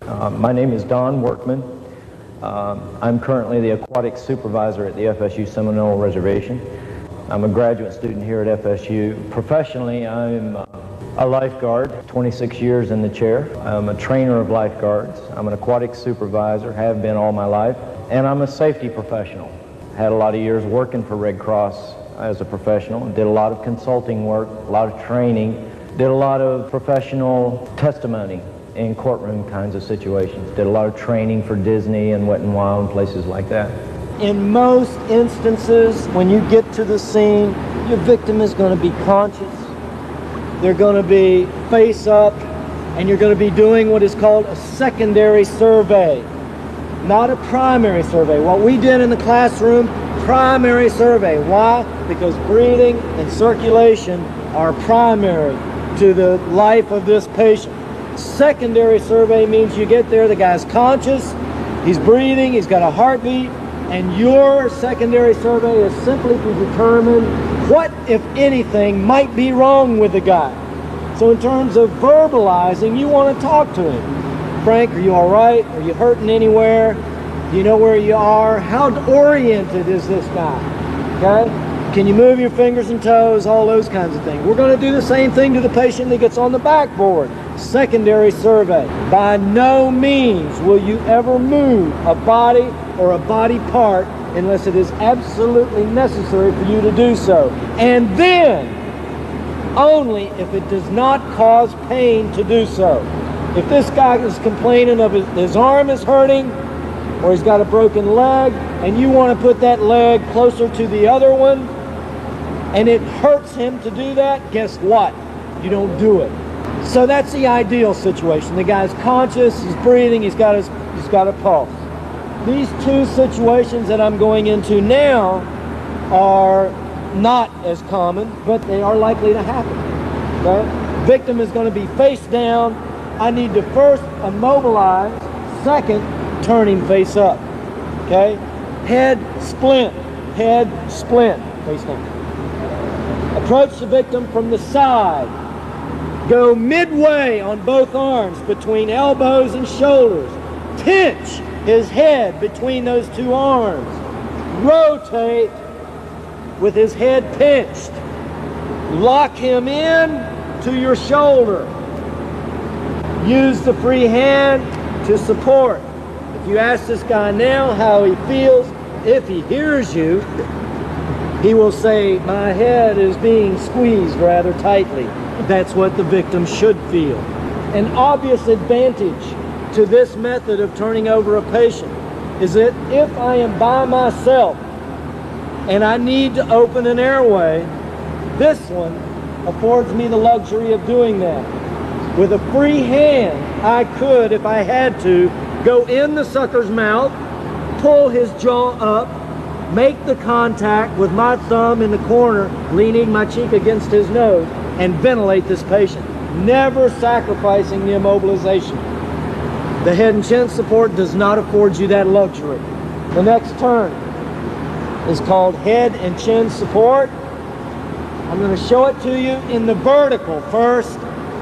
My name is Don Workman. I'm currently the aquatic supervisor at the FSU Seminole Reservation. I'm a graduate student here at FSU. Professionally, I'm a lifeguard, 26 years in the chair. I'm a trainer of lifeguards. I'm an aquatic supervisor, have been all my life, and I'm a safety professional. Had a lot of years working for Red Cross as a professional, did a lot of consulting work, a lot of training, did a lot of professional testimony in courtroom kinds of situations, did a lot of training for Disney and Wet n Wild and places like that. In most instances, when you get to the scene, your victim is going to be conscious. They're going to be face up, and you're going to be doing what is called a secondary survey, not a primary survey. What we did in the classroom, primary survey. Why? Because breathing and circulation are primary to the life of this patient. Secondary survey means you get there, the guy's conscious, he's breathing, he's got a heartbeat, and your secondary survey is simply to determine what, if anything, might be wrong with the guy. So in terms of verbalizing, you want to talk to him. Frank, are you all right? Are you hurting anywhere? Do you know where you are? How oriented is this guy? Okay? Can you move your fingers and toes? All those kinds of things. We're going to do the same thing to the patient that gets on the backboard. Secondary survey. By no means will you ever move a body or a body part unless it is absolutely necessary for you to do so. And then, only if it does not cause pain to do so. If this guy is complaining of his arm is hurting, or he's got a broken leg, and you want to put that leg closer to the other one, and it hurts him to do that, guess what? You don't do it. So that's the ideal situation. The guy's conscious, he's breathing, he's got a pulse. These two situations that I'm going into now are not as common, but they are likely to happen. Okay? Victim is going to be face down. I need to first immobilize, second, turn him face up. Okay? Head splint, face down. Approach the victim from the side. Go midway on both arms between elbows and shoulders. Pinch his head between those two arms. Rotate with his head pinched. Lock him in to your shoulder. Use the free hand to support. If you ask this guy now how he feels, if he hears you, he will say, my head is being squeezed rather tightly. That's what the victim should feel. An obvious advantage to this method of turning over a patient is that if I am by myself and I need to open an airway, this one affords me the luxury of doing that. With a free hand, I could, if I had to, go in the sucker's mouth, pull his jaw up, make the contact with my thumb in the corner, leaning my cheek against his nose, and ventilate this patient, never sacrificing the immobilization. The head and chin support does not afford you that luxury. The next turn is called head and chin support. I'm going to show it to you in the vertical first,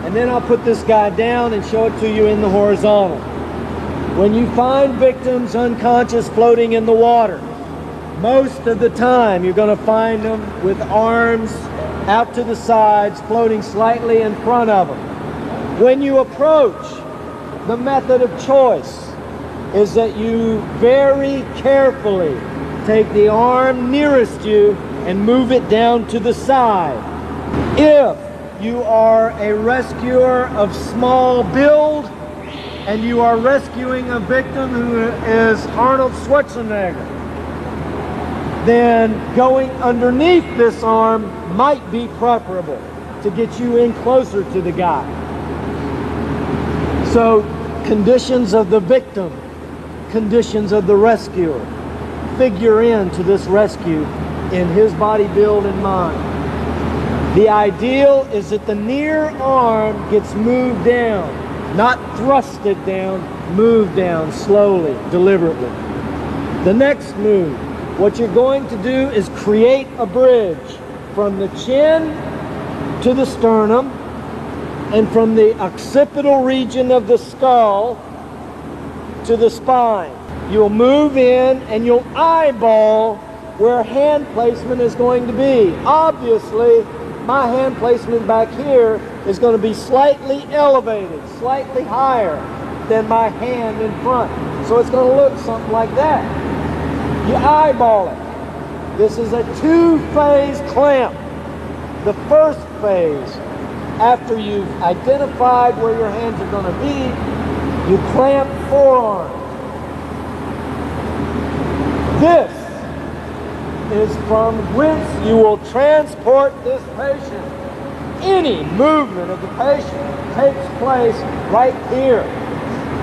and then I'll put this guy down and show it to you in the horizontal. When you find victims unconscious floating in the water, most of the time you're going to find them with arms out to the sides, floating slightly in front of them. When you approach, the method of choice is that you very carefully take the arm nearest you and move it down to the side. If you are a rescuer of small build and you are rescuing a victim who is Arnold Schwarzenegger, then going underneath this arm might be preferable to get you in closer to the guy. So, conditions of the victim, conditions of the rescuer figure into this rescue in his body build and mind. The ideal is that the near arm gets moved down, not thrusted down, moved down slowly, deliberately. The next move, what you're going to do is create a bridge from the chin to the sternum and from the occipital region of the skull to the spine. You'll move in and you'll eyeball where hand placement is going to be. Obviously, my hand placement back here is going to be slightly elevated, slightly higher than my hand in front. So it's going to look something like that. You eyeball it. This is a two-phase clamp. The first phase, after you've identified where your hands are going to be, you clamp forearm. This is from whence you will transport this patient. Any movement of the patient takes place right here,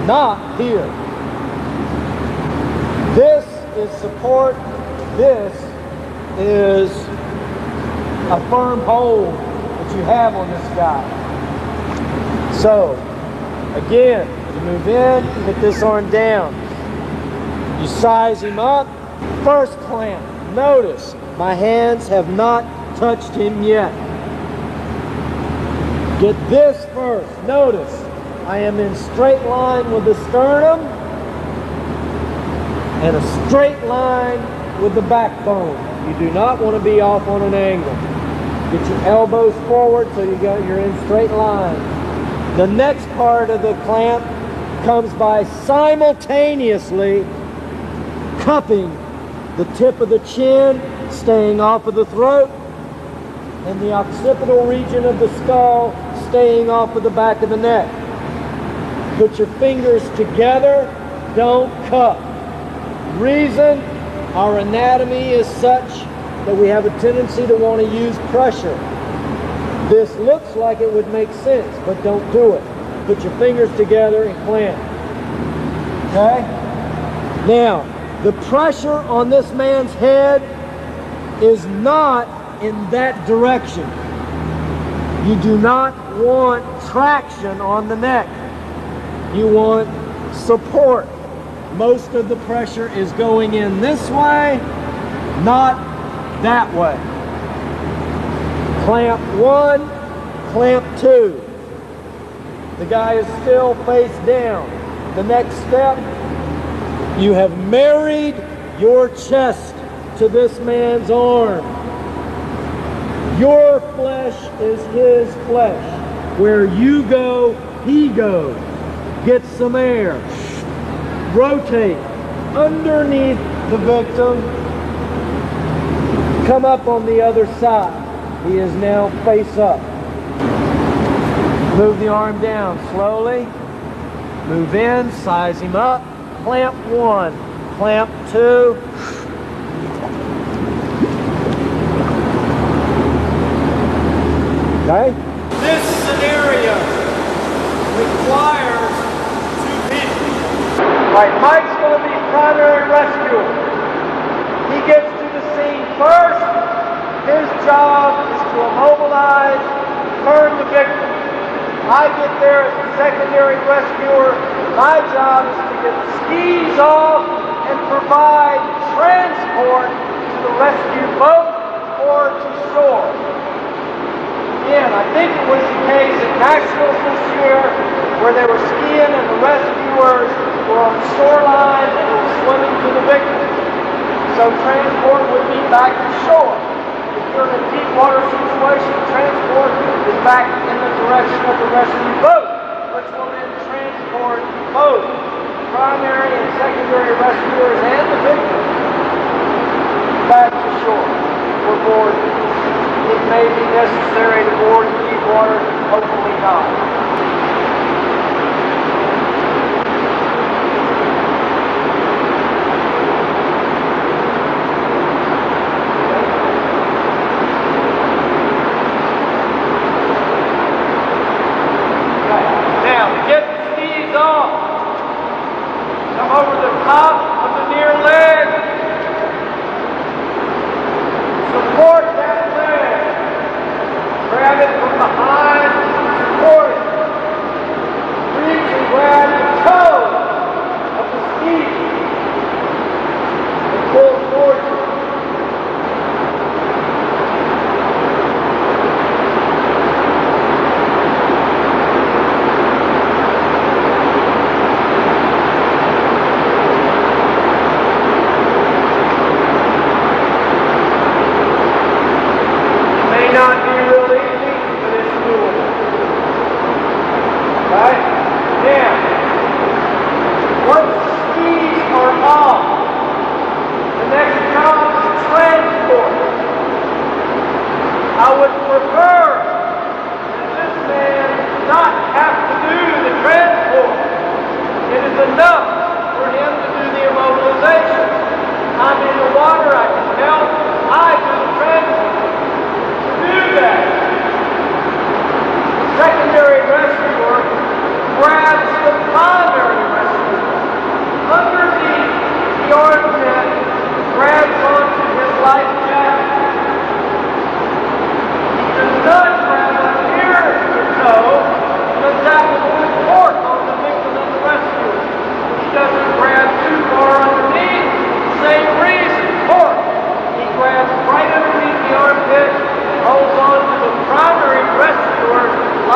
not here. This is support. This is a firm hold that you have on this guy. So, again, you move in, you get this arm down. You size him up. First clamp. Notice, my hands have not touched him yet. Get this first. Notice, I am in straight line with the sternum and a straight line with the backbone. You do not want to be off on an angle. Get your elbows forward so you're in straight line. The next part of the clamp comes by simultaneously cupping the tip of the chin, staying off of the throat, and the occipital region of the skull, staying off of the back of the neck. Put your fingers together, don't cup. Reason, our anatomy is such that we have a tendency to want to use pressure. This looks like it would make sense, but don't do it. Put your fingers together and clamp. Okay? Now, the pressure on this man's head is not in that direction. You do not want traction on the neck. You want support. Most of the pressure is going in this way, not that way. Clamp one, clamp two. The guy is still face down. The next step, you have married your chest to this man's arm. Your flesh is his flesh. Where you go, he goes. Get some air. Rotate underneath the victim. Come up on the other side. He is now face up. Move the arm down slowly. Move in, size him up. Clamp one, clamp two. Okay? This scenario requires two people. Right, Mike's going to be primary rescuer. He gets to the scene first. His job is to immobilize, turn the victim. I get there as a secondary rescuer. My job is to get the skis off and provide transport to the rescue boat or to shore. Again, I think it was the case at Nationals this year where they were skiing and the rescuers were on the shoreline and were swimming to the victim. So transport would be back to shore. If you're in a deep water situation, transport is back in the direction of the rescue boat, which will then transport both primary and secondary rescuers and the victim back to shore for boarding. It may be necessary to board in deep water, hopefully not.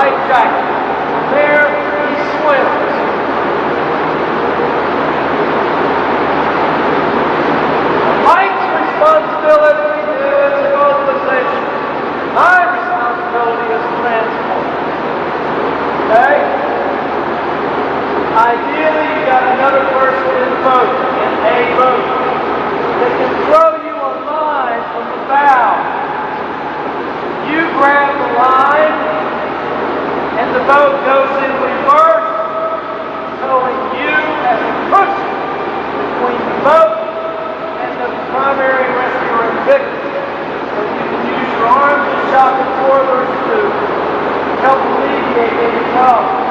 life jacket. There he swims. Mike's responsibility is mobilization. My responsibility is transport. Okay? Ideally, you got another person in the boat, in a boat, that can throw you a line from the bow. You grab the line, and the boat goes in reverse, towing you as a cushion between the boat and the primary rescuer and victim. So you can use your arms and shock absorbers to help alleviate any problems.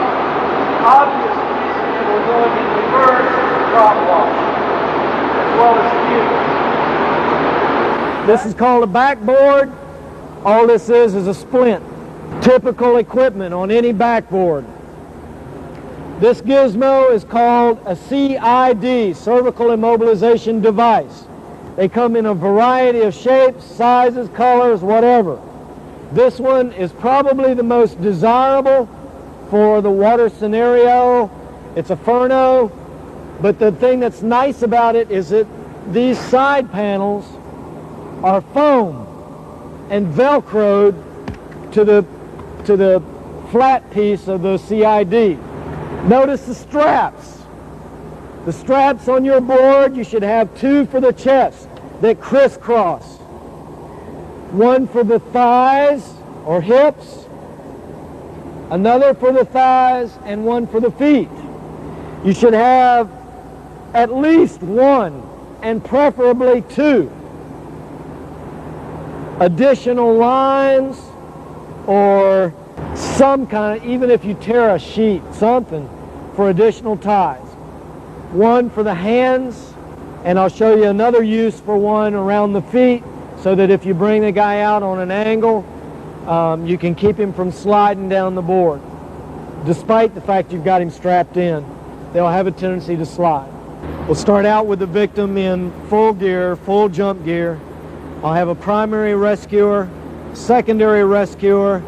Obvious reason we're going in reverse is drop wash, as well as fuel. This is called a backboard. All this is a splint. Typical equipment on any backboard. This gizmo is called a CID, cervical immobilization device. They come in a variety of shapes, sizes, colors, whatever. This one is probably the most desirable for the water scenario. It's a Furno, but the thing that's nice about it is that these side panels are foam and velcroed to the flat piece of the CID. Notice the straps. The straps on your board, you should have two for the chest that crisscross. One for the thighs or hips, another for the thighs, and one for the feet. You should have at least one, and preferably two, additional lines or some kind of, even if you tear a sheet, something for additional ties. One for the hands, and I'll show you another use for one around the feet, so that if you bring the guy out on an angle, you can keep him from sliding down the board. Despite the fact you've got him strapped in, they'll have a tendency to slide. We'll start out with the victim in full gear, full jump gear. I'll have a primary rescuer, secondary rescuer,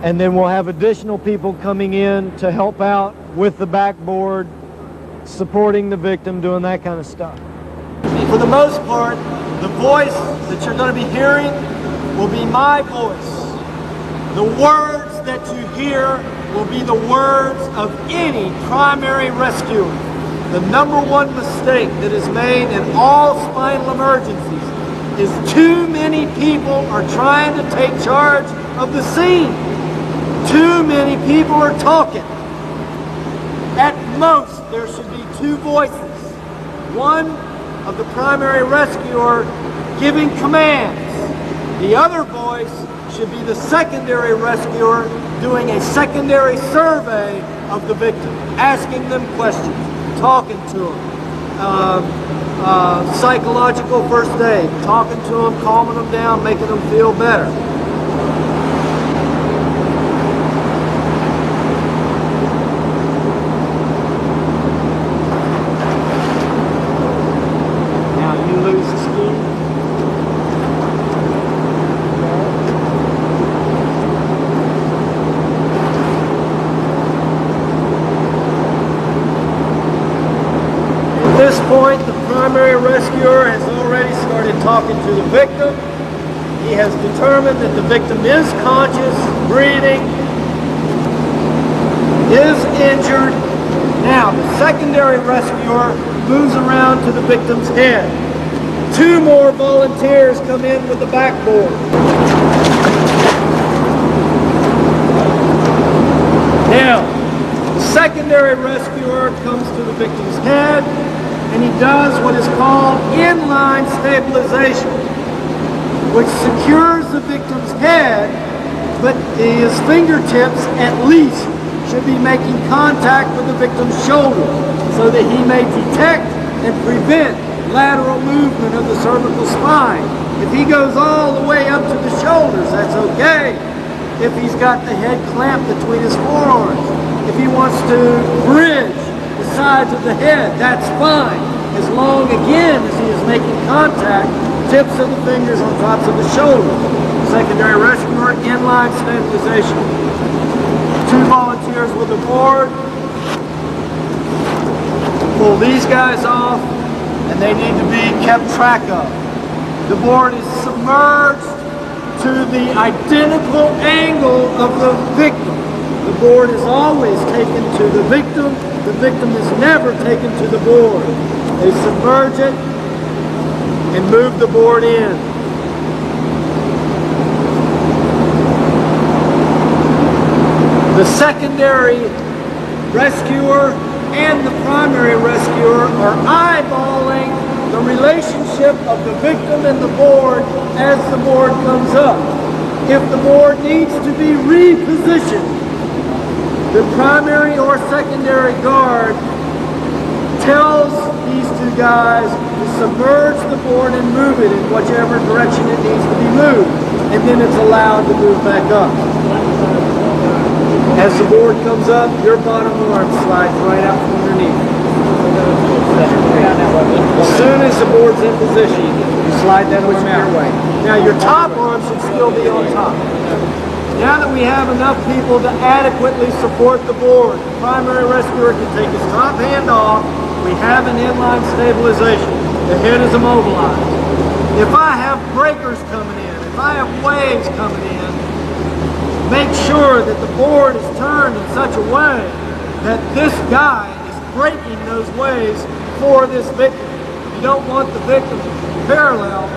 and then we'll have additional people coming in to help out with the backboard, supporting the victim, doing that kind of stuff. For the most part, the voice that you're going to be hearing will be my voice. The words that you hear will be the words of any primary rescuer. The number one mistake that is made in all spinal emergencies is too many people are trying to take charge of the scene. Too many people are talking. At most, there should be two voices. One of the primary rescuer giving commands. The other voice should be the secondary rescuer doing a secondary survey of the victim, asking them questions, talking to them, psychological first aid, talking to them, calming them down, making them feel better. At this point, the primary rescuer has already started talking to the victim. He has determined that the victim is conscious, breathing, is injured. Now, the secondary rescuer moves around to the victim's head. Two more volunteers come in with the backboard. Now, the secondary rescuer comes to the victim's head, and he does what is called inline stabilization, which secures the victim's head, but his fingertips at least should be making contact with the victim's shoulder so that he may detect and prevent lateral movement of the cervical spine. If he goes all the way up to the shoulders, that's okay. If he's got the head clamped between his forearms, if he wants to bridge the sides of the head, that's fine, as long, again, as he is making contact, tips of the fingers on tops of the shoulders. Secondary rescuer, inline stabilization. 2 volunteers with the board. Pull these guys off, and they need to be kept track of. The board is submerged to the identical angle of the victim. The board is always taken to the victim. The victim is never taken to the board. They submerge it and move the board in. The secondary rescuer and the primary rescuer are eyeballing the relationship of the victim and the board as the board comes up. If the board needs to be repositioned, the primary or secondary guard tells these 2 guys to submerge the board and move it in whichever direction it needs to be moved, and then it's allowed to move back up. As the board comes up, your bottom arm slides right out from underneath. As soon as the board's in position, you slide that arm your way. Now your top arm should still be on top. Now that we have enough people to adequately support the board, the primary rescuer can take his top hand off. We have an inline stabilization. The head is immobilized. If I have breakers coming in, if I have waves coming in, make sure that the board is turned in such a way that this guy is breaking those waves for this victim. You don't want the victim parallel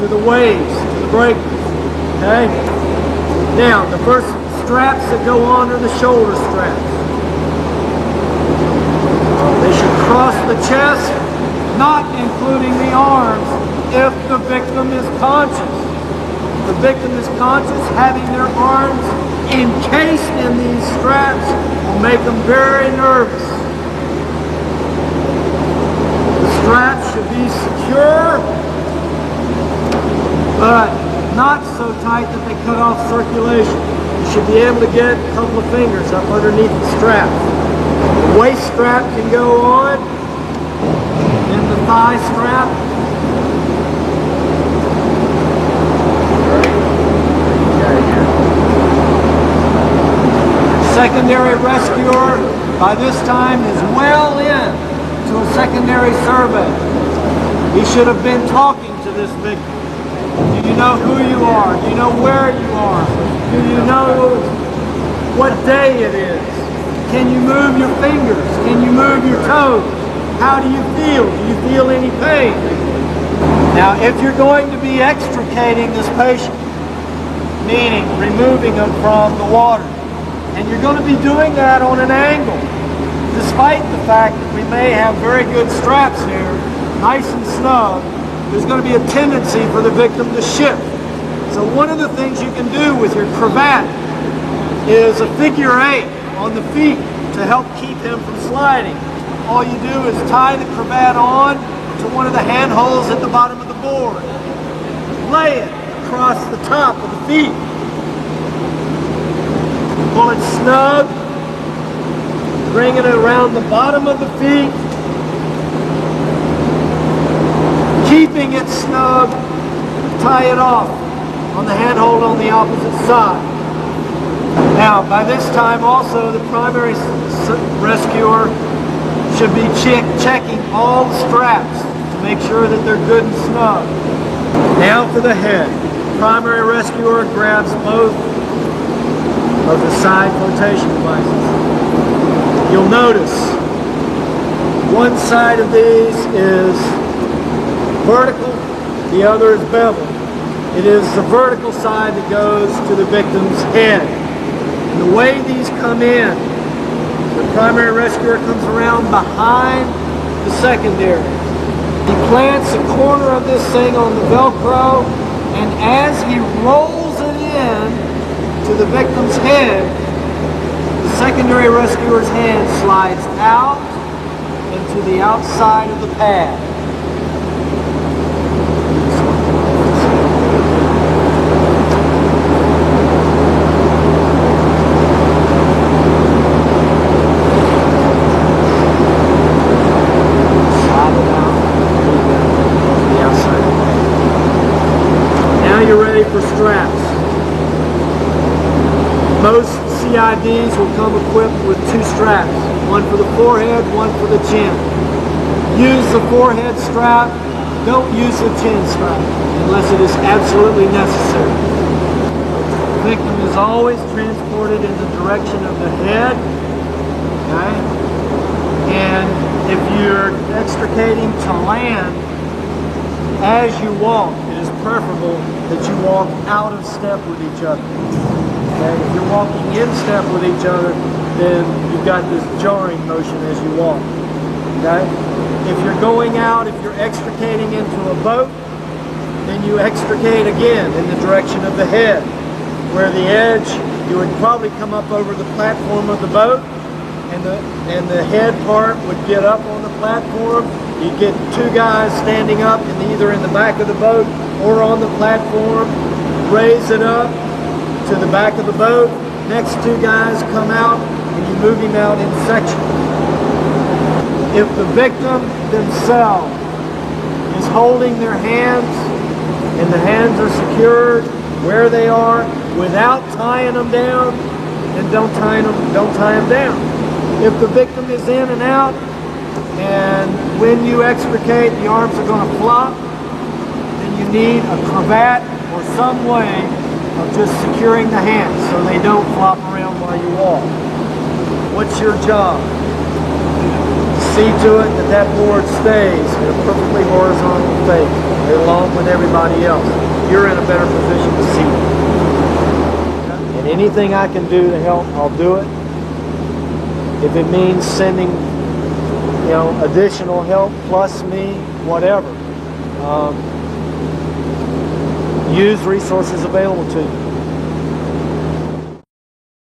to the waves, to the breakers. Okay? Now, the first straps that go on are the shoulder straps. They should cross the chest, not including the arms, if the victim is conscious. The victim is conscious, having their arms encased in these straps will make them very nervous. The straps should be secure, but not so tight that they cut off circulation. You should be able to get a couple of fingers up underneath the strap. The waist strap can go on, and the thigh strap. Secondary rescuer, by this time, is well in to a secondary survey. He should have been talking to this victim. Do you know who you are? Do you know where you are? Do you know what day it is? Can you move your fingers? Can you move your toes? How do you feel? Do you feel any pain? Now, if you're going to be extricating this patient, meaning removing them from the water, and you're going to be doing that on an angle, despite the fact that we may have very good straps here, nice and snug, there's going to be a tendency for the victim to shift. So one of the things you can do with your cravat is a figure 8 on the feet to help keep him from sliding. All you do is tie the cravat on to one of the handholds at the bottom of the board. Lay it across the top of the feet. Pull it snug, bring it around the bottom of the feet, keeping it snug, tie it off on the handhold on the opposite side. Now, by this time also, the primary rescuer should be checking all the straps to make sure that they're good and snug. Now for the head. The primary rescuer grabs both of the side flotation devices. You'll notice one side of these is vertical, the other is bevel. It is the vertical side that goes to the victim's head. And the way these come in, the primary rescuer comes around behind the secondary. He plants a corner of this thing on the Velcro, and as he rolls it in to the victim's head, the secondary rescuer's hand slides out and to the outside of the pad. Slide it out to the outside of the pad. Now you're ready for straps. Most CIDs will come equipped with 2 straps, one for the forehead, one for the chin. Use the forehead strap, don't use the chin strap unless it is absolutely necessary. The victim is always transported in the direction of the head, okay? And if you're extricating to land, as you walk, it is preferable that you walk out of step with each other. Okay? If you're walking in step with each other, then you've got this jarring motion as you walk. Okay? If you're going out, if you're extricating into a boat, then you extricate again in the direction of the head, where the edge, you would probably come up over the platform of the boat, and the head part would get up on the platform. You get 2 guys standing up either in the back of the boat or on the platform, raise it up to the back of the boat. Next 2 guys come out and you move him out in sections. If the victim themselves is holding their hands and the hands are secured where they are without tying them down, then don't tie them down. If the victim is in and out, and when you extricate, the arms are going to flop, then you need a cravat or some way of just securing the hands so they don't flop around while you walk. What's your job? See to it that that board stays in a perfectly horizontal face, along with everybody else. You're in a better position to see it. And anything I can do to help, I'll do it. If it means sending, additional help plus me, whatever. Use resources available to you.